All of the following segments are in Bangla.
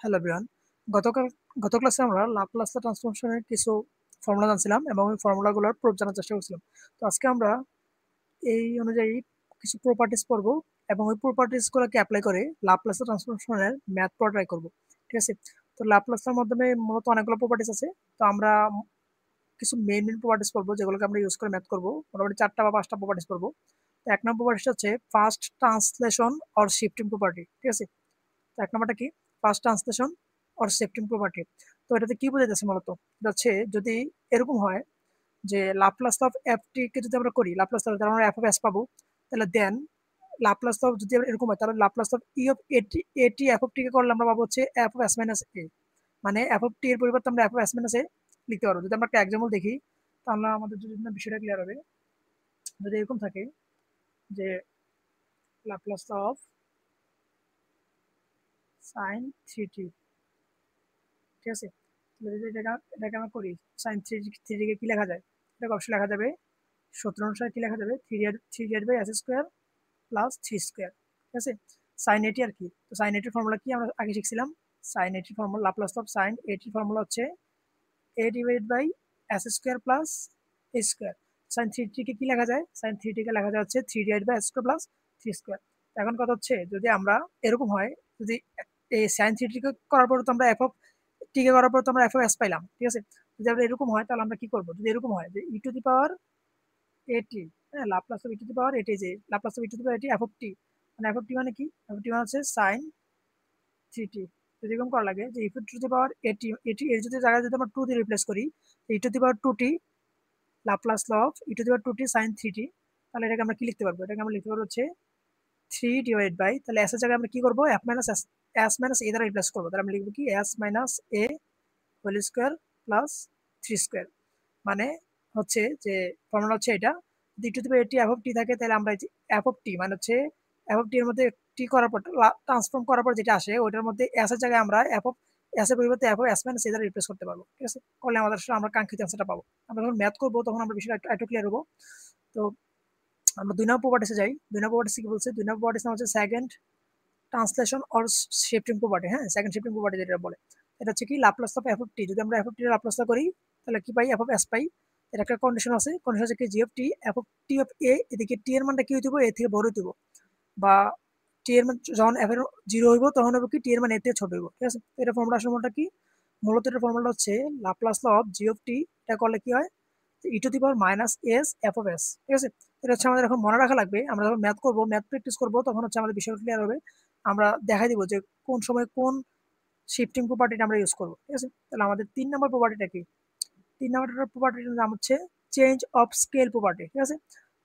Hello everyone. গতকাল গত ক্লাসে আমরা ল্যাপ্লাস ট্রান্সফরমেশনের কিছু ফর্মুলা জানছিলাম এবং ওই ফর্মুলাগুলোর প্রুফ জানার চেষ্টা করছিলাম। তো আজকে আমরা এই অনুযায়ী কিছু প্রপার্টিজ পড়বো এবং ওই প্রপার্টিজগুলোকে অ্যাপ্লাই করে ল্যাপ্লাস ট্রান্সফরমেশনের ম্যাথ পড়া ট্রাই করবো। ঠিক আছে? তো ল্যাপ্লাসের মাধ্যমে মূলত অনেকগুলো প্রপার্টিজ আছে। তো আমরা কিছু মেইন প্রপার্টিজ পড়বো যেগুলোকে আমরা ইউজ করে ম্যাথ করবো। মোটামুটি ৪টা বা ৫টা প্রপার্টিজ পড়বো। তো ১ নম্বর প্রপার্টিটা হচ্ছে first translation or shifting property. ঠিক আছে? তো ১ নম্বরটা কি? First translation or shifting property. তো এটাতে কি বোঝাইতেছে মূলত? এটা হচ্ছে যদি এরকম হয় যে লাপ্লাস অফ টি কে যদি আমরা করি, লাপ্লাস অফ তাহলে আমরা এফ অফ এস পাবো। তাহলে দেন লাপ্লাস অফ যদি এরকম হয় তাহলে লাপ্লাস অফ ই অফ এটি এফ অফ টি কে করলে আমরা পাবো হচ্ছে F of s minus a. মানে এফ অফ টি এর পরিবর্তে আমরা এফ অফ এস মাইনাস এ লিখতে পারবো। যদি আমরা একটা এক্সাম্পল দেখি তাহলে আমাদের জন্য বিষয়টা ক্লিয়ার হবে। যদি এরকম থাকে যে লাপ্লাস অফ সাইন থ্রি টি, ঠিক আছে? যদি এটাকে আমরা করি সাইন থ্রি কে কি লেখা যায়? এটাকে অবশ্যই লেখা যাবে সূত্র অনুসারে কি লেখা যাবে থ্রি আর by s square plus three square. ঠিক আছে? সাইন এটি আর কি। তো সাইন এটির ফর্মুলা কি আমরা আগে শিখছিলাম? সাইন এটির ফর্মুলা লাপ্লাস অফ সাইন এটির ফর্মুলা হচ্ছে a divide by s square plus a square. Sine three কে কি লেখা যায়? সাইন থ্রি কে লেখা যায় হচ্ছে three divide by s square plus three square. এখন কথা হচ্ছে যদি আমরা এরকম হয়, যদি এই সাইন থ্রি কে করার পর তো আমরা এফ অফ টি কে করার পর তো আমরা এফ অফ এস পাইলাম। ঠিক আছে? যদি আমরা এরকম হয় তাহলে আমরা কি করবো? যদি এরকম হয় যে e to the power a t, হ্যাঁ, Laplace of e to the power a t, যে Laplace of e to the power a t f of টি, মানে এফ অফ টি মানে কি? এফ অফ টি মানে হচ্ছে সাইন থ্রি টি। যদি এরকম করা লাগে যে ই টু দি পাওয়ার এটি এটি এর যদি জায়গায় যদি আমরা টু দিয়ে রিপ্লেস করি, e to the power two t Laplace of e to the power two t sine three t, তাহলে এটাকে আমরা কি লিখতে পারবো? এটাকে আমরা লিখতে পারবো হচ্ছে থ্রি ডিভাইড বাই, তাহলে এস এর জায়গায় আমরা কি করবো? F minus s, s minus a দ্বারা রিপ্লেস করবো। তাহলে আমরা লিখবো কি? S minus a whole square plus three square. মানে হচ্ছে যে ফর্মুলা হচ্ছে এটা, যদি two the power a t f of টি থাকে তাহলে আমরা এফ অফ টি মানে হচ্ছে এফ অফ টি এর মধ্যে টি করার পর ট্রান্সফর্ম করার পর যেটা আসে ওইটার মধ্যে এস এর জায়গায় আমরা এফ অফ এস এর পরিবর্তে F of s minus a দ্বারা রিপ্লেস করতে পারবো। ঠিক আছে? করলে আমাদের আসলে আমরা কাঙ্ক্ষিত অ্যান্সারটা পাবো। আমরা যখন ম্যাথ করবো তখন আমরা বিষয়টা একটু ক্লিয়ার হবো। তো আমরা ২ নম্বর প্রপার্টিসে যাই। ২ নম্বর প্রপার্টিস কি বলছে? ২ নম্বর প্রপার্টিস নাম হচ্ছে second translation or shifting property. হ্যাঁ, সেকেন্ড শিফটিং প্রপার্টি যেটা বলে, এটা হচ্ছে কি? লাপ্লাস অফ এফ অফ টি। যদি আমরা এফ অফ টি এর লাপ্লাসটা করি তাহলে কি পাই? এফ অফ এস পাই। এটা একটা কন্ডিশন আছে। কন্ডিশন হচ্ছে কি? G of t f of t of a, এদিকে টি এর মানটা কি হইতে হবে? এ থেকে বড় হইতে হবে, বা টি এর মান যখন এফ এর জিরো হইব তখন হবে কি? টি এর মান এ থেকে ছোট হইব। ঠিক আছে? এটা ফর্মুলা আসলে কি? মূলত এটা ফর্মুলা হচ্ছে Laplace of g of t. এটা করলে কি হয়? E to the power minus s f of s. ঠিক আছে? এটা হচ্ছে আমাদের এখন মনে রাখা লাগবে। আমরা যখন ম্যাথ করবো, ম্যাথ প্র্যাকটিস করবো, তখন হচ্ছে আমাদের বিষয় ক্লিয়ার হবে। আমরা দেখাই দিব যে কোন সময় কোন শিফটিং প্রপার্টিটা আমরা ইউজ করবো। ঠিক আছে? তাহলে আমাদের ৩ নম্বর প্রপার্টিটা কি? ৩ নম্বর প্রপার্টিটার নাম হচ্ছে চেঞ্জ অফ স্কেল প্রপার্টি। ঠিক আছে?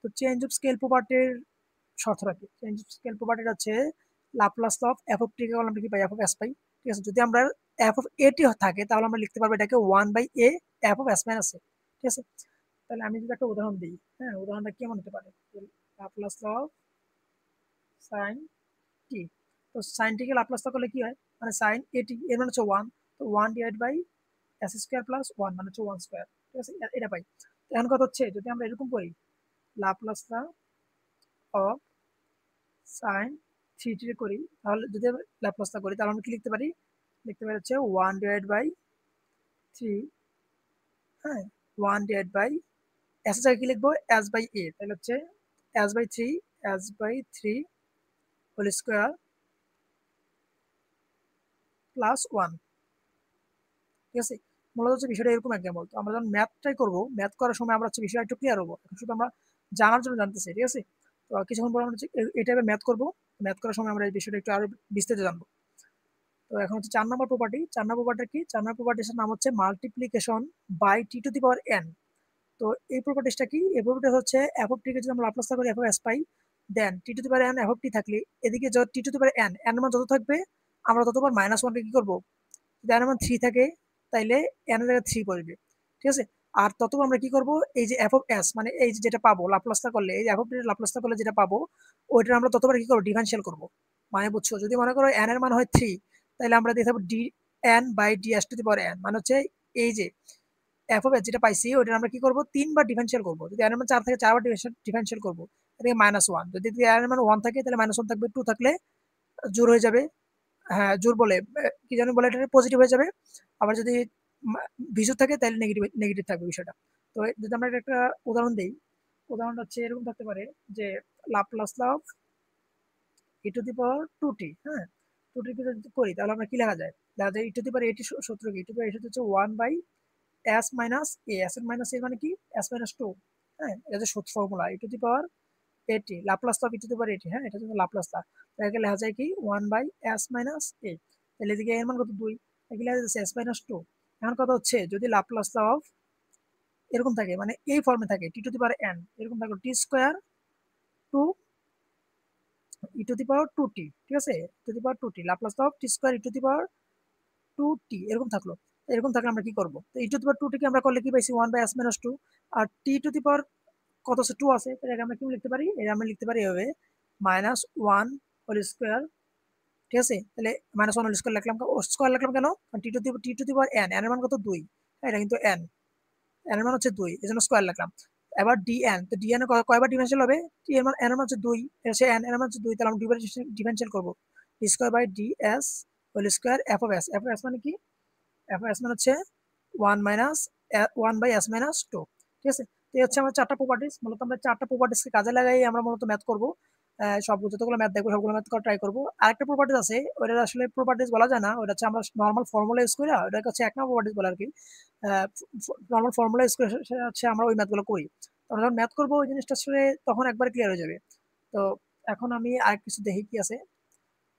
তো চেঞ্জ অফ স্কেল প্রপার্টির শর্তটা কি? চেঞ্জ অফ স্কেল প্রপার্টিটা হচ্ছে লাপ্লাস অফ এফ অফ টি কে আমরা কি পাই? এফ অফ এস পাই। ঠিক আছে? যদি আমরা এফ অফ এ টি থাকে তাহলে আমরা লিখতে পারবো এটাকে 1/a f of s minus a. ঠিক আছে? তাহলে আমি যদি একটা উদাহরণ দিই, হ্যাঁ, উদাহরণটা কেমন হতে পারে? লাপ্লাস অফ সাইন টি। তো সাইন টিকে লাপ্লাসটা করলে কি হয়? মানে সাইন এটি এর মানে হচ্ছে ওয়ান। তো one divide by s square plus one মানে হচ্ছে ওয়ান স্কোয়ার। ঠিক আছে? এটা পাই। এখন কথা হচ্ছে যদি আমরা এরকম করি লাপ্লাসটা অফ সাইন থ্রি টি করি, তাহলে যদি ল্যাপ্লাসটা করি তাহলে আমরা কি লিখতে পারি? লিখতে পারি হচ্ছে ওয়ান ডিভাইড বাই থ্রি, হ্যাঁ, ওয়ান ডিভাইড বাই এস এর জায়গায় কি লিখবো? S by a. তাহলে হচ্ছে s by three, s by three whole square plus one. ঠিক আছে? মূলত হচ্ছে বিষয়টা এরকম এক্সাম্পল। তো আমরা যখন ম্যাথটাই করবো, ম্যাথ করার সময় আমরা হচ্ছে বিষয়টা একটু ক্লিয়ার হবো। এখন শুধু আমরা জানার জন্য জানতেছি। ঠিক আছে? তো কিছুক্ষণ পর আমরা হচ্ছে এই টাইপের ম্যাথ করবো। ম্যাথ করার সময় আমরা এই বিষয়টা একটু আরো বিস্তারিত জানবো। তো এখন হচ্ছে ৪ নম্বর প্রপার্টি। ৪ নম্বর প্রপার্টি কি? ৪ নম্বর প্রপার্টির নাম হচ্ছে multiplication by t to the power n. তো এই প্রপার্টিসটা কি? এই প্রপার্টি হচ্ছে এফ অফ টি কে যদি আমরা লাপ্লাসটা করি এফ অফ এস পাই, then t to the power n f of t থাকলে এদিকে যত t to the power n, n মান যত থাকবে আমরা ততবার মাইনাস ওয়ানকে কি করবো? যদি এন মান থ্রি থাকে তাইলে এন এর জায়গায় থ্রি পড়বে। ঠিক আছে? আর ততবার আমরা কি করবো? এই যে এফ অফ এস মানে এই যে যেটা পাবো লাপ্লাসটা করলে, এই এফ অফ টি লাপ্লাসটা করলে যেটা পাবো ওইটা আমরা ততবার কি করবো? ডিফারেনশিয়াল করবো। মানে বুঝছো? যদি মনে করো এন এর মান হয় থ্রি, তাহলে আমরা দিয়ে থাকবো d n by d s to the power n, মানে হচ্ছে এই যে এফ অফ এস যেটা পাইছি ওইটা আমরা কি করবো? তিনবার ডিফারেনশিয়াল করবো। যদি এন এর মান চার থাকে চারবার ডিফারেনশিয়াল করবো। এদিকে মাইনাস ওয়ান, যদি এন এর মান ওয়ান থাকে তাহলে মাইনাস ওয়ান থাকবে, টু থাকলে জোর হয়ে যাবে, হ্যাঁ জোর বলে কি জানি বলে, এটা পজিটিভ হয়ে যাবে। আবার যদি ভিজুর থাকে তাহলে নেগেটিভ নেগেটিভ থাকবে বিষয়টা। তো যদি আমরা একটা উদাহরণ দিই, উদাহরণটা হচ্ছে এরকম থাকতে পারে যে Laplace of e to the power two t. হ্যাঁ, টু টি যদি করি তাহলে আমরা কি লেখা যায়? লেখা যায় ই টু দি পাওয়ার এটি সূত্র কি? ই টু দি পাওয়ার এটি হচ্ছে 1 by s minus a. S এর মাইনাস এ মানে কি? S minus two. হ্যাঁ, এটা হচ্ছে সূত্র formula E to the power a t Laplace of e to the power a t. হ্যাঁ, এটা হচ্ছে লাপ্লাস টা। এটাকে লেখা যায় কি 1 বাই এস মাইনাস এ। তাহলে এদিকে এর মান কত? 2। এগুলো লেখা যাচ্ছে এস মাইনাস টু। এখন কথা হচ্ছে যদি লাপ্লাস অফ এরকম থাকে, মানে এই ফর্মে থাকে টি টু দি পাওয়ার এন, এরকম থাকে t square to e to the power two t. ঠিক আছে, to the power two t Laplace of t square e to the power two t এরকম থাকলো। এরকম থাকলে আমরা কি করবো? তো ই টু দি পাওয়ার টু টিকে আমরা করলে কি পাইছি? 1 বাই এস মাইনাস টু। আর টি টু দি পাওয়ার কত আছে? 2 আছে। তাহলে আমরা কি লিখতে পারি? এটা আমরা লিখতে পারি এভাবে মাইনাস 1 হোল স্কোয়ার। ঠিক আছে, তাহলে মাইনাস 1 হোল স্কোয়ার লিখলাম। স্কোয়ার লিখলাম কেন? কারণ t to the power n, n এর মান কত? 2। হ্যাঁ, এটা কিন্তু এন, এন এর মান হচ্ছে 2, এজন্য স্কোয়ার লিখলাম। এবার ডিএন, তো ডিএন কয়বার ডিফারেন্সিয়াল হবে? টি এর মান, এন এর মান হচ্ছে 2, সে এন এর মান হচ্ছে 2, তাহলে আমরা ডিফারেন্সিয়াল করব d square by ds whole square f of s. F of s মানে কি? এফ অফ এস মানে হচ্ছে 1 মাইনাস 1 বাই এস মাইনাস 2। ঠিক আছে, তো এই হচ্ছে আমার চারটা প্রপার্টিস। মূলত আমরা চারটা প্রপার্টিসকে কাজে লাগাই আমরা মূলত ম্যাথ করব। সব যতগুলো ম্যাথ দেখবো সবগুলো ম্যাথ করা ট্রাই করবো। আরেকটা প্রপার্টিস আছে, ওটা আসলে প্রপার্টিস বলা যায় না, ওটা হচ্ছে আমরা নর্মাল ফর্মুলা ইউজ করি, ওটাকে হচ্ছে এক নম্বর প্রপার্টিস বলে আর কি। নর্মাল ফর্মুলা ইউজ করে হচ্ছে আমরা ওই ম্যাথগুলো করি। তো আমরা যখন ম্যাথ করবো ওই জিনিসটা আসলে তখন একবার ক্লিয়ার হয়ে যাবে। তো এখন আমি আর কিছু দেখি কি আছে।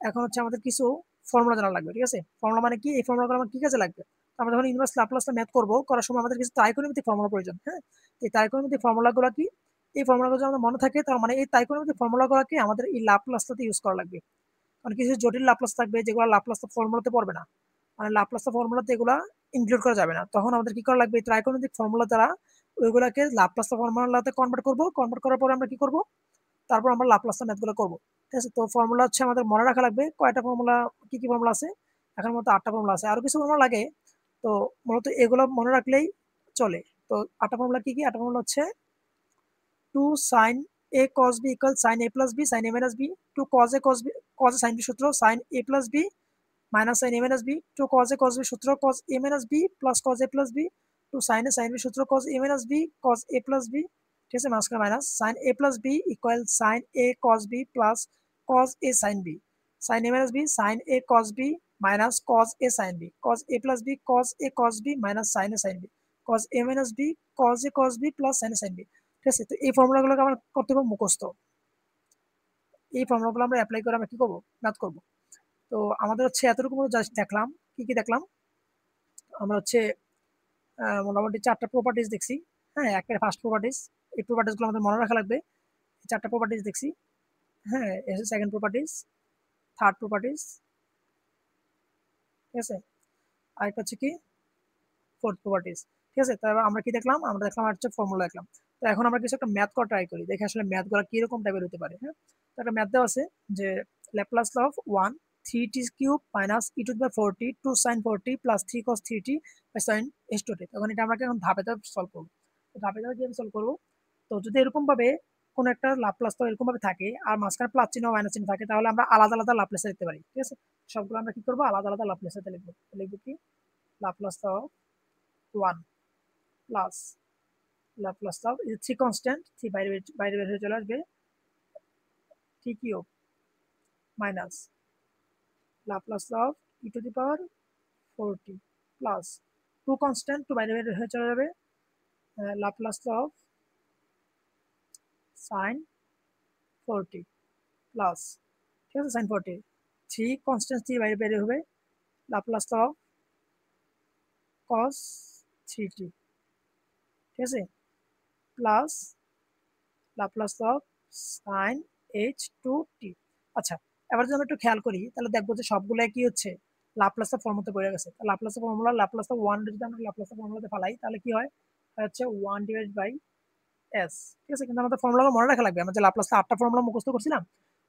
এখন হচ্ছে আমাদের কিছু ফর্মুলা জানা লাগবে। ঠিক আছে, ফর্মুলা মানে কি? এই ফর্মুলাগুলো আমার কি কাজে লাগবে? তো আমরা যখন ইনভার্স ল্যাপ্লাসটা ম্যাথ করবো, করার সময় আমাদের কিছু ত্রিকোণমিতিক ফর্মুলা প্রয়োজন। হ্যাঁ, এই ত্রিকোণমিতিক ফর্মুলাগুলো কি? এই ফর্মুলাগুলো যদি আমাদের মনে থাকে, তার মানে এই ত্রিকোণমিতিক ফর্মুলাগুলোকে আমাদের এই ল্যাপ্লাসটাতে ইউজ করা লাগবে। কারণ কিছু জটিল ল্যাপ্লাস থাকবে যেগুলো ল্যাপ্লাস ফর্মুলাতে পড়বে না, মানে ল্যাপ্লাস ফর্মুলাতে এগুলা ইনক্লুড করা যাবে না। তখন আমাদের কি করা লাগবে? এই ত্রিকোণমিতিক ফর্মুলা দ্বারা ওইগুলাকে ল্যাপ্লাস ফর্মুলাতে কনভার্ট করবো। কনভার্ট করার পরে আমরা কি করবো? তারপর আমরা লাপ্লাসের ম্যাথগুলো করবো। ঠিক আছে, তো ফর্মুলা হচ্ছে আমাদের মনে রাখা লাগবে কয়টা ফর্মুলা, কি কি ফর্মুলা আছে? এখন মতো 8টা ফর্মুলা আছে, আরো কিছু ফর্মুলা লাগে। তো মূলত এগুলো মনে রাখলেই চলে। তো 8টা ফর্মুলা কি কি? 8টা ফর্মুলা হচ্ছে 2 sin a cos b equals sin a plus b sin a minus b, 2 cos a cos b cos a sin b সূত্র sin a plus b minus sin a minus b, 2 cos a cos b সূত্র cos a minus b plus cos a plus b, 2 sin a sin b সূত্র cos a minus b cos a plus b। ঠিক আছে, মাঝখানে minus sin a plus b equal sin a cos b plus cos a sin b, sin a minus b sin a cos b minus cos a sin b, cos a plus b cos a cos b minus sin a sin b, cos a minus b cos a cos b plus sin a sin b। ঠিক আছে, তো এই ফর্মুলাগুলোকে আমরা করতে হবে মুখস্থ। এই ফর্মুলাগুলো আমরা অ্যাপ্লাই করে আমরা কি করবো? ম্যাথ করবো। তো আমাদের হচ্ছে এতটুকু জাস্ট দেখলাম। কি কি দেখলাম? আমরা হচ্ছে মোটামুটি 4টা প্রপার্টিস দেখছি। হ্যাঁ, একটা ফার্স্ট প্রপার্টিস, এই প্রপার্টিস গুলো আমাদের মনে রাখা লাগবে। 4টা প্রপার্টিস দেখছি। হ্যাঁ, এসে সেকেন্ড প্রপার্টিস, থার্ড প্রপার্টিস। ঠিক আছে, আরেকটা হচ্ছে কি ফোর্থ প্রপার্টিস। ঠিক আছে, তারপর আমরা কি দেখলাম? আমরা দেখলাম হচ্ছে ফর্মুলা দেখলাম। তো এখন আমরা কিছু একটা ম্যাথ করা ট্রাই করি, দেখি আসলে ম্যাথ গুলো কিরকম টাইপের হতে পারে। হ্যাঁ, তো একটা ম্যাথ দেওয়া আছে যে Laplace of 1 3t cube minus e to the power 4t 2 sin 4t plus 3 cos 3t by sin s 2t। তখন এটা আমরা এখন ধাপে ধাপে সলভ করবো। তো ধাপে ধাপে কিভাবে সলভ করবো? তো যদি এরকম ভাবে কোন একটা লাপ্লাস তো এরকম ভাবে থাকে আর মাঝখানে প্লাস চিহ্ন মাইনাস চিহ্ন থাকে, তাহলে আমরা আলাদা আলাদা লাপ্লাসে লিখতে পারি। ঠিক আছে, সবগুলো আমরা কি করবো? আলাদা আলাদা লাপ্লাসে লিখবো। লিখবো কি? Laplace of 1 plus Laplace of এই 3 কনস্ট্যান্ট, 3 বাইরে বাইরে বের হয়ে চলে আসবে, t cube minus Laplace of e to the power 4t plus 2 constant, 2 বাইরে বের হয়ে চলে যাবে, Laplace of sin 4t plus, ঠিক আছে, sin 4t 3 কনস্ট্যান্ট 3 বাইরে বের হবে, লাপ্লাস অফ cos 3t। ঠিক আছে, plus Laplace of sin h2t। আচ্ছা, এবার যদি আমরা একটু খেয়াল করি তাহলে দেখবো যে সবগুলাই কি হচ্ছে? লাপ্লাসের ফর্মুলাতে পড়ে গেছে। লাপ্লাসের ফর্মুলা, লাপ্লাস অফ 1 যদি আমরা লাপ্লাসের ফর্মুলাতে ফেলাই তাহলে কি হয়? হচ্ছে 1 ডিভাইড বাই s। ঠিক আছে, কিন্তু আমাদের ফর্মুলাগুলো মনে রাখা লাগবে। আমরা যে লাপ্লাসে 8টা ফর্মুলা মুখস্থ করছিলাম,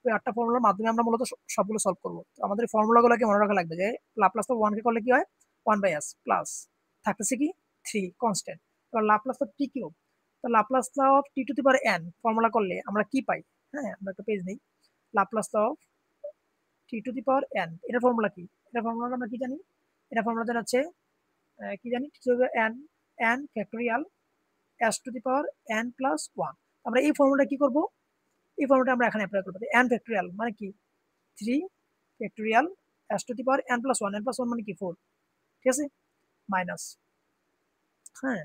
ওই 8টা ফর্মুলার মাধ্যমে আমরা মূলত সবগুলো সলভ করবো। তো আমাদের ফর্মুলাগুলোকে মনে রাখা লাগবে যে লাপ্লাস অফ 1 কে করলে কি হয়? 1 বাই s প্লাস থাকতেছে কি 3 কনস্ট্যান্ট। এবার লাপ্লাস অফ t কিউব, তো Laplace of T to the power n formula করলে আমরা কি পাই? হ্যাঁ, আমরা একটা পেজ নেই। Laplace of T to the power N. এটার ফর্মুলা কি? এটা ফর্মুলা আমরা কি জানি? এটা ফর্মুলা জানা হচ্ছে কি জানি, t to the power n, n factorial s to the power n plus one. আমরা এই ফর্মুলাটা কি করব? এই ফর্মুলাটা আমরা এখানে অ্যাপ্লাই করবো। এন ফ্যাক্টোরিয়াল মানে কি? 3 factorial s to the power n plus one. N plus one মানে কি? 4। ঠিক আছে, মাইনাস, হ্যাঁ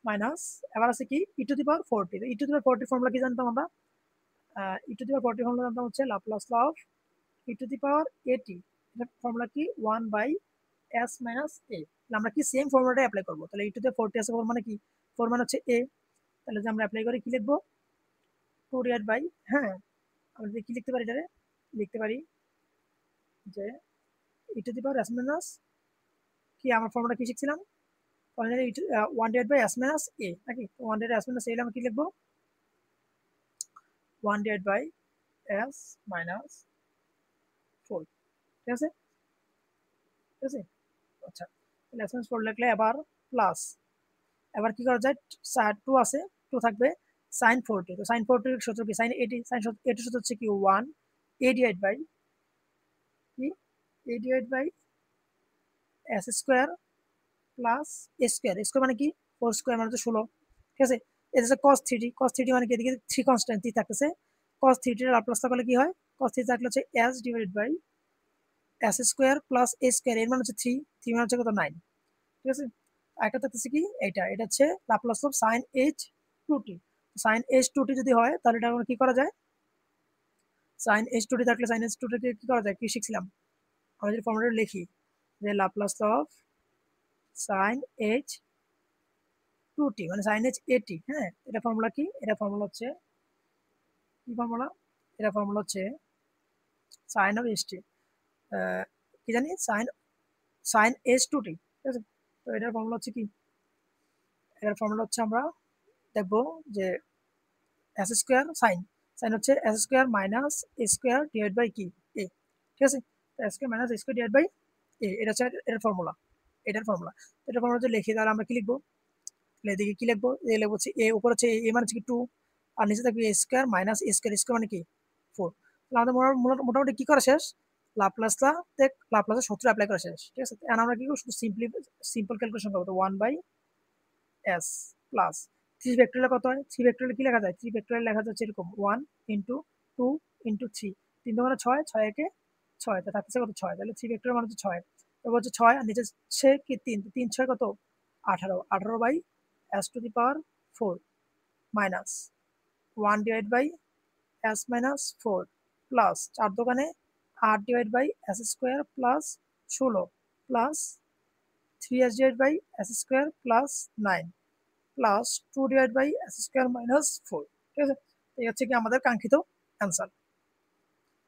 মাইনাস। এবার আছে কি? E to the power 40। E to the power 40 formula কি জানতাম আমরা? ই টু দি পাওয়ার 40 ফর্মুলা জানতাম হচ্ছে Laplace of e to the power a t. এটা ফর্মুলা কি? 1 বাই এস মাইনাস এ। আমরা কি সেম ফর্মুলাটা অ্যাপ্লাই করবো? তাহলে ই টু দি 40 আছে, 4 মানে কি? 4 মানে হচ্ছে এ। তাহলে যে আমরা অ্যাপ্লাই করে কি লিখবো? 2 ডিভাইড বাই, হ্যাঁ আমরা কি লিখতে পারি? এটারে লিখতে পারি যে e to the power s minus কি, আমার ফর্মুলা কি শিখছিলাম? 1 divide by s minus a নাকি? 1 ডিভাইড এস মাইনাস এ আমরা কি লিখবো? 1 ডিভাইড বাই এস মাইনাস 4। ঠিক আছে, ঠিক আছে। আচ্ছা, তাহলে এস মাইনাস 4 লিখলে এবার প্লাস, এবার কি করা যায়? 2 আছে, 2 থাকবে, সাইন 40। তো সাইন 40 এর সূত্র কি? সাইন 80। সাইন 80 সূত্র হচ্ছে কি? 1 এ ডিভাইড বাই কি? A divide by s square plus a square. Square মানে কি? 4 স্কোয়ার মানে হচ্ছে 16। ঠিক আছে, এটা হচ্ছে cos 3t। cos 3t মানে কি? এদিকে 3 কনস্ট্যান্ট 3 থাকতেছে। cos 3t এর লাপ্লাস থাকলে কি হয়? cos 3 থাকলে হচ্ছে s divided by s square plus a square. এর মানে হচ্ছে 3, 3 মানে হচ্ছে কত? 9। ঠিক আছে, আরেকটা থাকতেছে কি? এটা হচ্ছে Laplace of sine h 2t। Sine h 2t যদি হয় তাহলে এটা আমরা কি করা যায়? সাইন এইচ 2t থাকলে সাইন এইচ 2t কি করা যায়? কি শিখছিলাম আমরা? যদি ফর্মুলাটা লিখি যে Laplace of sine h 2t মানে সাইন এইচ 80। হ্যাঁ, এটা ফর্মুলা কি? এটা ফর্মুলা হচ্ছে কি ফর্মুলা? এটা ফর্মুলা হচ্ছে সাইন অফ এইচ টি, কি জানি? Sine sine h 2t। ঠিক আছে, তো এটার ফর্মুলা হচ্ছে কি? এটার ফর্মুলা হচ্ছে আমরা দেখবো যে এস স্কোয়ার সাইন, সাইন হচ্ছে s square minus a square divide by কি? এ। ঠিক আছে, s square minus a square divide by a, এটা হচ্ছে এটার ফর্মুলা। এটার ফর্মুলা, এটার ফর্মুলা যদি লিখি তাহলে আমরা কি লিখবো? তাহলে এদিকে কি লিখবো? এ লিখবো হচ্ছে এ, উপর হচ্ছে এ মানে হচ্ছে কি 2, আর নিচে থাকবে এ square minus a square. Square মানে কি? 4। তাহলে আমাদের মোটামুটি কি করা শেষ? লাপ্লাসের সূত্র অ্যাপ্লাই করা শেষ। ঠিক আছে, এখন আমরা কি করবো? শুধু সিম্পল ক্যালকুলেশন করবো। 1 বাই এস প্লাস 3 ভেক্টরিয়াল কত হয়? 3 ভেক্টরিয়াল কি লেখা যায়? 3 ভেক্টরিয়াল লেখা যাচ্ছে এরকম 1 ইন্টু 2 ইন্টু 3। 3 দোকানে 6, 6 একে 6, তা থাকছে কত? 6। তাহলে 3 ভেক্টরিয়াল মানে হচ্ছে 6। তারপর হচ্ছে 6 আর নিচে সে কি 3, 3 6 কত? 18। 18 by s to the power 4 minus 1 divide by s minus 4 plus 4 দোকানে 8 divide by s square plus 16 plus 3s divide by s square plus 9 plus 2 divide by s square minus 4। ঠিক আছে, এই হচ্ছে কি আমাদের কাঙ্ক্ষিত অ্যান্সার।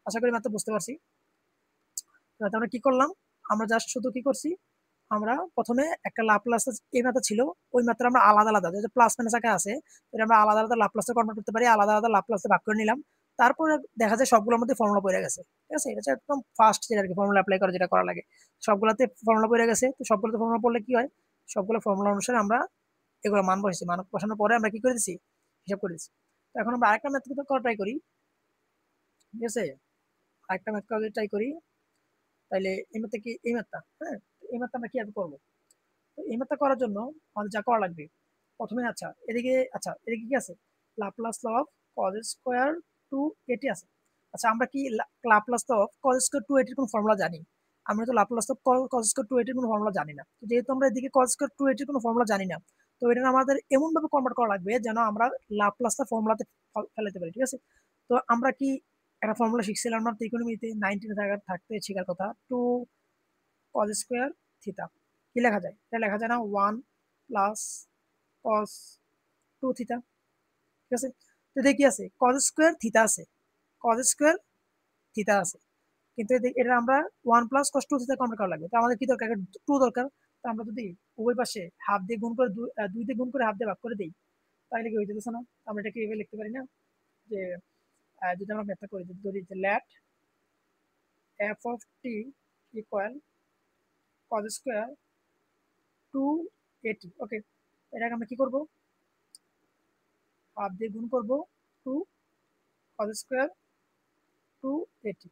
আশা করি মাত্র বুঝতে পারছি। আমরা কি করলাম? আমরা জাস্ট শুধু কি করছি? আমরা প্রথমে একটা লাপ্লাস এই মাত্রা ছিল, ওই মাত্রা আমরা আলাদা আলাদা যে প্লাস মাইনাস আকারে আছে, এটা আমরা আলাদা আলাদা লাপ্লাসে কনভার্ট করতে পারি, আলাদা আলাদা লাপ্লাসে ভাগ করে নিলাম। তারপরে দেখা যায় সবগুলোর মধ্যে ফর্মুলা পড়ে গেছে। ঠিক আছে, এটা হচ্ছে একদম ফার্স্ট যেটা আর কি ফর্মুলা অ্যাপ্লাই করা যেটা করা লাগে। সবগুলোতে ফর্মুলা পড়ে গেছে, তো সবগুলোতে ফর্মুলা পড়লে কি হয়? সবগুলো ফর্মুলা অনুসারে আমরা এগুলো মান বসেছি, মান বসানোর পরে আমরা কি করে দিচ্ছি? হিসাব করে দিচ্ছি। তো এখন আমরা আরেকটা ম্যাথ করা ট্রাই করি। ঠিক আছে, আরেকটা ম্যাথ করা ট্রাই করি। তাইলে এই ম্যাথটা কি? এই ম্যাথটা, হ্যাঁ এই ম্যাথটা আমরা কিভাবে করবো? তো এই ম্যাথটা করার জন্য আমাদের যা করা লাগবে প্রথমে, এদিকে কি আছে? Laplace of cos square two এটি আছে। আচ্ছা, আমরা কি Laplace of cos square two এটির কোনো ফর্মুলা জানি? আমরা তো Laplace of cos square two এটির কোনো ফর্মুলা জানি না। তো যেহেতু আমরা এদিকে কজ স্কোয়ার টু এটির কোনো ফর্মুলা জানি না, তো এটা আমাদের এমন ভাবে কনভার্ট করা লাগবে যেন আমরা লাপ্লাসটা ফর্মুলাতে ফেলাতে পারি। ঠিক আছে, তো আমরা কি একটা ফর্মুলা শিখছিলাম আমরা ত্রিকোণমিতিতে 19 থাকতে শেখার কথা, টু কজ স্কোয়ার থিটা। কি লেখা যায়? এটা লেখা যায় না 1 প্লাস কস 2 থিটা। ঠিক আছে, তো দেখি আছে কজ স্কোয়ার থিটা আছে, কজ স্কোয়ার থিটা আছে, কিন্তু এটা আমরা 1 প্লাস কস 2 থিটা কনভার্ট করা লাগবে। তো আমাদের কি দরকার? 2 দরকার। তো আমরা যদি উভয় পাশে হাফ দিয়ে গুণ করে 2 দিয়ে গুণ করে হাফ দিয়ে ভাগ করে দিই তাহলে কি হয়ে যেতেছে না? আমরা এটাকে এভাবে লিখতে পারি না যে যদি আমরা ম্যাথটা করি, যদি ধরি যে let f of t equal cos square two এটি। ওকে, এটাকে আমরা কি করবো? হাফ দিয়ে গুণ করবো 2 কজ স্কোয়ার টু এটি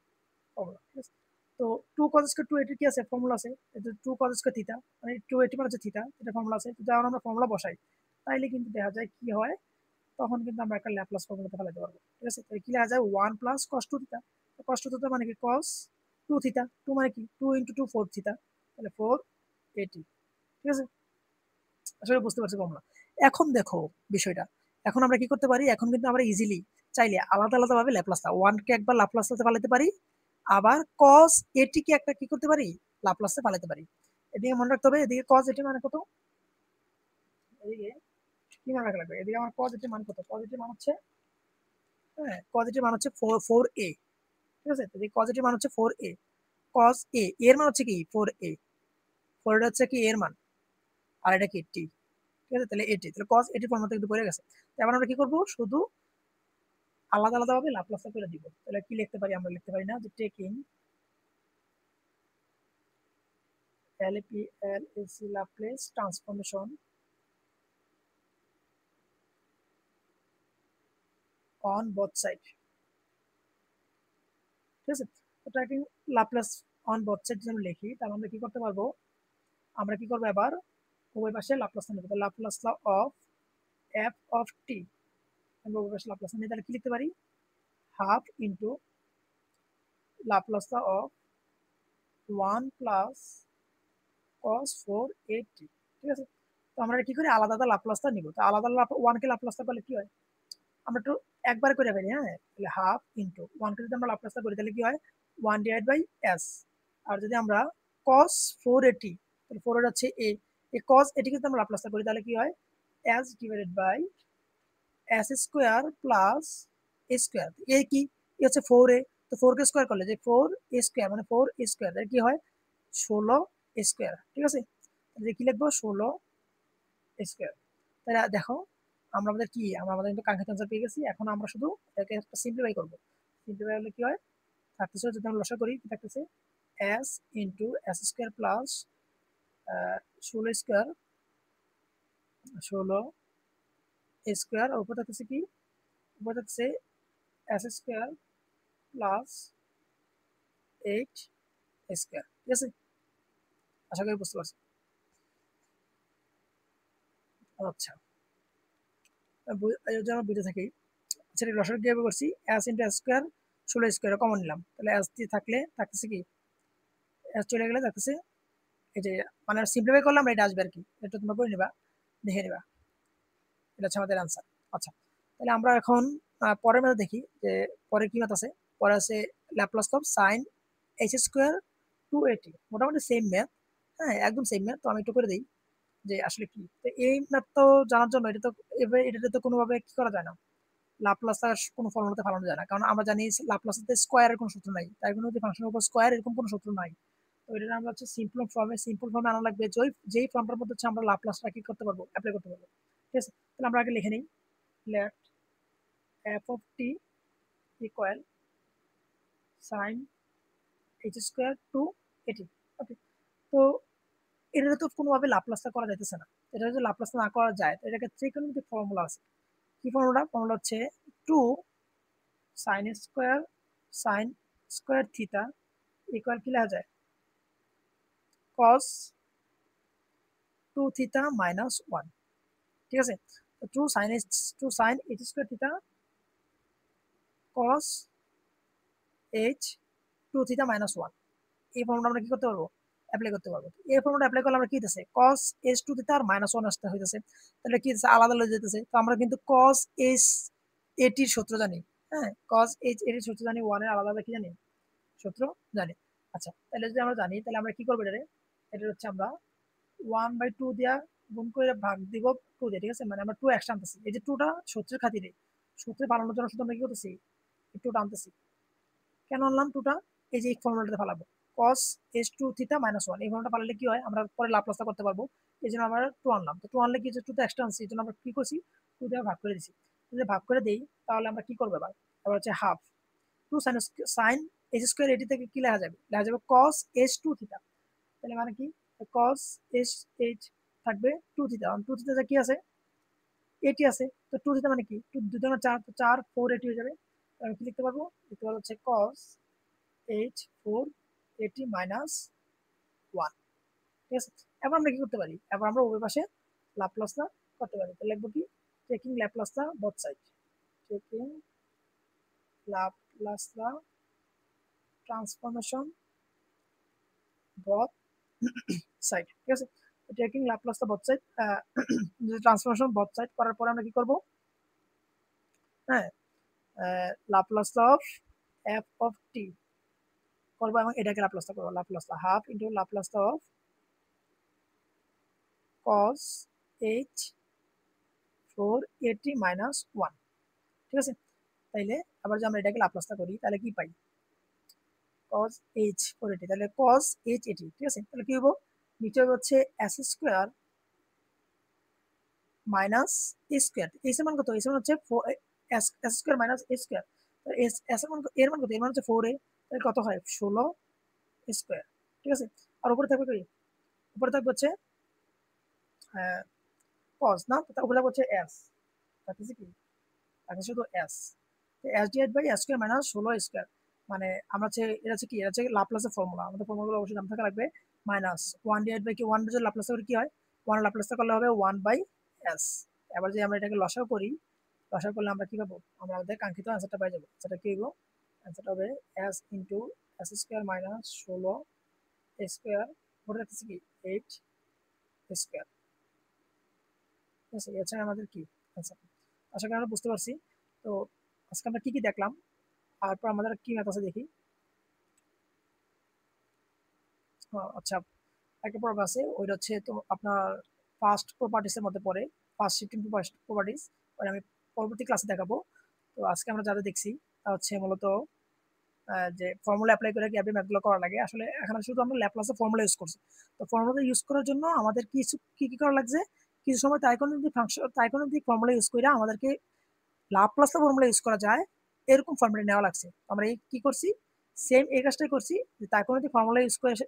ফর্মুলা। ঠিক আছে, তো 2 cos স্কয়ার 280 কি আছে ফর্মুলা আছে, এই যে 2 cos স্কয়ার থিটা মানে 280 মানে হচ্ছে থিটা, এটা ফর্মুলা আছে। তো যখন আমরা ফর্মুলা বসাই তাইলে কিন্তু দেখা যায় কি হয়, তখন কিন্তু আমরা একটা ল্যাপ্লাস ফর্মুলাতে ফেলাতে পারবো। ঠিক আছে, তাহলে কি লেখা যায় 1 plus cos 2 theta. cos 2 theta মানে কি cos 2 থিটা, 2 মানে কি 2 ইনটু 2 4 থিটা, তাহলে 480। ঠিক আছে, আসলে বুঝতে পারছি ফর্মুলা। এখন দেখো বিষয়টা, এখন আমরা কি করতে পারি, এখন কিন্তু আমরা ইজিলি চাইলে আলাদা আলাদা ভাবে ল্যাপ্লাস 1 কে একবার ল্যাপ্লাসে ফেলাতে পারি, আবার cos 80 কে একটা কি করতে পারি লাপ্লাসে ফেলাতে পারি। এদিকে মনে রাখতে হবে, এদিকে cos 80 মানে কত, এদিকে কি মনে রাখা লাগবে, এদিকে আমার cos 80 মান কত, cos 80 মান হচ্ছে, হ্যাঁ cos 80 মান হচ্ছে 4a। ঠিক আছে, এদিকে cos 80 মান হচ্ছে 4a, cos a এর মান হচ্ছে কি 4a, 4 এটা হচ্ছে কি এর মান, আর এটা কি t। ঠিক আছে, তাহলে 80, তাহলে cos 80 ফর্মুলা কিন্তু পড়ে গেছে। এবার আমরা কি করব, শুধু আলাদা আলাদা ভাবে লাপ্লাসটা করে দিব। তাহলে কি লিখতে পারি, আমরা লিখতে পারি না যে taking LPLAC Laplace transformation on both side. ঠিক আছে, তো taking Laplace on both side যদি লিখি, তাহলে আমরা কি করতে পারবো, আমরা কি করবো এবার উভয় পাশে লাপ্লাসটা নেব। তাহলে লাপ্লাস ল অফ f অফ t, আমরা উভয় পাশে লাপ্লাসটা নিই, তাহলে কি লিখতে পারি, half into Laplace law of 1 plus cos 480। ঠিক আছে, তো আমরা কি করি আলাদা আলাদা লাপ্লাসটা নিব। তো আলাদা আলাদা 1 কে লাপ্লাসটা করলে কি হয়, আমরা একটু একবার করে ফেলি। হ্যাঁ, তাহলে হাফ ইনটু 1 কে যদি আমরা লাপ্লাসটা করি তাহলে কি হয় 1 ডিভাইড বাই s। আর যদি আমরা cos 480, তাহলে 4 হচ্ছে a, এই cos 80 কে যদি আমরা লাপ্লাসটা করি তাহলে কি হয় s divided by s square plus a square. a কি, এ হচ্ছে 4a, তো 4 কে স্কয়ার করলে যে 4a স্কয়ার মানে 4a স্কয়ার, তাহলে কি হয় 16 স্কয়ার। ঠিক আছে, তাহলে কি লিখবো 16 স্কয়ার। তাহলে দেখো আমরা আমাদের কি, আমরা আমাদের কিন্তু কাঙ্ক্ষিত আনসার পেয়ে গেছি। এখন আমরা শুধু এটাকে একটা সিম্পলিফাই করব। সিম্পলিফাই হলে কি হয়, থাকতেছে যদি আমরা লসা করি কি থাকতেছে s into s square plus 16 square, 16 square, উপর থাকতেছে কি, উপর থাকতেছে s স্কয়ার প্লাস 8 স্কয়ার। ঠিক আছে, আশা করি বুঝতে পারছি। আচ্ছা, যদি আমরা বুঝে থাকি, সেটা লসাগু কিভাবে করছি, s into s square 16 square common নিলাম, তাহলে s দিয়ে থাকলে থাকতেছে কি, s চলে গেলে থাকতেছে এই যে, মানে সিম্পলিফাই করলাম এটা আসবে আর কি, এটা তোমরা করে নিবা, দেখে নিবা, এটা হচ্ছে আমাদের আনসার। আচ্ছা, তাহলে আমরা এখন পরের ম্যাথ দেখি যে পরে কি ম্যাথ আছে। পরে আছে Laplace of sine H square 280, মোটামুটি সেম ম্যাথ। হ্যাঁ, একদম সেম ম্যাথ। তো আমি একটু করে দিই যে আসলে কি। তো এই ম্যাথ তো জানার জন্য এটা তো এবার এটাতে তো কোনোভাবে কি করা যায় না, লাপ্লাস আর কোনো ফর্মুলাতে ফেলানো যায় না, কারণ আমরা জানি লাপ্লাসের স্কোয়ারের কোনো সূত্র নাই, তাই কোনো যদি ফাংশনের উপর স্কোয়ার এরকম কোনো সূত্র নাই। তো এটা আমরা হচ্ছে সিম্পল ফর্মে আনা লাগবে, যেই ফর্মটার মধ্যে হচ্ছে আমরা লাপ্লাসটা কি করতে পারবো, অ্যাপ্লাই করতে পারবো। ঠিক আছে, তাহলে আমরা আগে লিখে নিই, লেট f of t equal sin h square to 80। Okay, তো এটা তো কোনোভাবে লাপ্লাসটা করা যাইতেছে না। এটা যদি লাপ্লাস না করা যায় তো এটাকে ত্রিকোণমিতিক ফর্মুলা আছে। কি ফর্মুলা, ফর্মুলা হচ্ছে 2 sin square sin square theta equal কি লেখা যায় cos 2 থিটা মাইনাস 1। ঠিক আছে, তো 2 sin h square theta cos h 2 theta minus 1, এই ফর্মুলা আমরা কি করতে পারবো, অ্যাপ্লাই করতে পারবো। এই ফর্মুলা অ্যাপ্লাই করলে আমরা কি দিতেছে cos h2 থিটা আর মাইনাস 1 আসতে হইতেছে, তাহলে কি দিতেছে আলাদা হয়ে যেতেছে। তো আমরা কিন্তু cos h 80 এর সূত্র জানি। হ্যাঁ, cos h 80 এর সূত্র জানি, 1 এর আলাদা কি জানি সূত্র জানি। আচ্ছা, তাহলে যদি আমরা জানি তাহলে আমরা কি করবো, এটা এটা হচ্ছে আমরা 1/2 দিয়া গুণ করে ভাগ দিব 2 দিয়ে। ঠিক আছে, মানে আমরা 2 এক্সট্রা আনতেছি, এই যে 2টা সূত্রের খাতিরে, সূত্রে বানানোর জন্য শুধু আমরা কি করতেছি 2টা আনতেছি। কেন আনলাম 2টা, এই যে এই ফর্মুলাটাতে ফালাবো cos h2 থিটা মাইনাস 1, এই ফর্মুলাটা ফালালে কি হয় আমরা পরে লাপ্লাসটা করতে পারবো। এই জন্য আমরা 2 আনলাম। তো 2 আনলে কি যে 2 টা এক্সট্রা আনছি, এই জন্য আমরা কি করছি 2 দিয়ে ভাগ করে দিছি। যদি ভাগ করে দেই তাহলে আমরা কি করবো এবার, এবার হচ্ছে হাফ 2 সাইন h স্কয়ার এটি থেকে কি লেখা যাবে, লেখা যাবে cos h2 থিটা। তাহলে মানে কি cos h থাকবে 2 থিটা, 2 থিটা কি আছে 80 আছে, তো 2 থিটা মানে কি 2 2 4, তো 4 480 হয়ে যাবে। আমি কি লিখতে পারবো, লিখতে পারবো হচ্ছে cos h 4 এটি মাইনাস 1। ঠিক আছে, এবার আমরা কি করতে পারি, এবার আমরা উভয় পাশে লাপ্লাসটা করতে পারি। তাহলে লিখবো কি, টেকিং ল্যাপ্লাসটা বোথ সাইড, টেকিং লাপ্লাসটা ট্রান্সফরমেশন বোথ সাইড। ঠিক আছে, টেকিং ল্যাপ্লাসটা both side, transformation both side করার পরে আমরা কি করব, হ্যাঁ, Laplace of f of t করবো এবং এটাকে লাপ্লাসটা করবো, লাপ্লাসটা হাফ ইন্টু লাপ্লাসটা অফ cos h 4at মাইনাস 1। ঠিক আছে, তাইলে আবার যদি আমরা এটাকে লাপ্লাসটা করি তাহলে কি পাই, cos h 4at, তাহলে cos h at। ঠিক আছে, তাহলে কি হবো, নিচে হচ্ছে s square minus a square, S এর মান কত, এস এর মান হচ্ছে s square minus a square, S এর মান, এর মান কত, এর মান হচ্ছে 4a, তাহলে কত হয় 16 স্কোয়ার। ঠিক আছে, আর উপরে থাকবে কি, উপরে থাকবে হচ্ছে cos, না তার উপরে থাকবে হচ্ছে s, থাকতেছে কি, থাকে শুধু s, s divide by s square minus 16 square, মানে আমরা হচ্ছে এটা হচ্ছে কি, এটা হচ্ছে লাপ্লাসের ফর্মুলা, আমাদের ফর্মুলাগুলো অবশ্যই জানা থাকা লাগবে। মাইনাস 1 ডিভাইড বাই কি, 1 যদি লাপ্লাস করে কি হয়, 1 লাপ্লাসটা করলে হবে 1 বাই s। এবার যদি আমরা এটাকে লসাগু করি, লসাগু করলে আমরা কি পাবো, আমরা আমাদের কাঙ্ক্ষিত অ্যান্সারটা পাই যাবো। সেটা কি হইব, অ্যান্সারটা হবে s into s square minus 16 square, ওটা হচ্ছে কি 8 স্কয়ার। ঠিক আছে, এটা হচ্ছে আমাদের কি অ্যান্সার। আশা করি আমরা বুঝতে পারছি। তো আজকে আমরা কি কি দেখলাম, তারপর আমাদের কি ম্যাথ আছে দেখি। আচ্ছা, একটা প্রবলেম আছে, ওইটা হচ্ছে তো আপনার ফার্স্ট প্রপার্টিস এর মধ্যে পড়ে, ফার্স্ট শিফটিং প্রপার্টিস, ওটা আমি পরবর্তী ক্লাসে দেখাবো। তো আজকে আমরা যারা দেখছি তা হচ্ছে মূলত যে ফর্মুলা অ্যাপ্লাই করে কিভাবে ম্যাথগুলো করা লাগে, আসলে এখানে শুধু আমরা ল্যাপ্লাসের ফর্মুলা ইউজ করছি। তো ফর্মুলা ইউজ করার জন্য আমাদের কিছু কি কি করা লাগছে, কিছু সময় ত্রিকোণমিতিক ফাংশন, ত্রিকোণমিতিক ফর্মুলা ইউজ করে আমাদেরকে লাপ্লাসের ফর্মুলা ইউজ করা যায় এরকম ফর্মুলা নেওয়া লাগছে। আমরা এই কি করছি, সেম এই কাজটাই করছি, যে ত্রিকোণমিতিক ফর্মুলা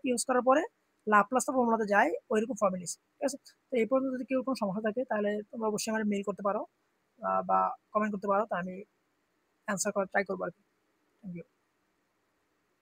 ইউজ করার পরে লাপ্লাসের ফর্মুলাতে যায় ওইরকম ফর্মুলা। ঠিক আছে, তো এই পর্যন্ত যদি কেউ কোনো সমস্যা থাকে তাহলে তোমরা অবশ্যই আমার মেইল করতে পারো বা কমেন্ট করতে পারো, তা আমি অ্যান্সার করার ট্রাই করবো আর কি। Thank you.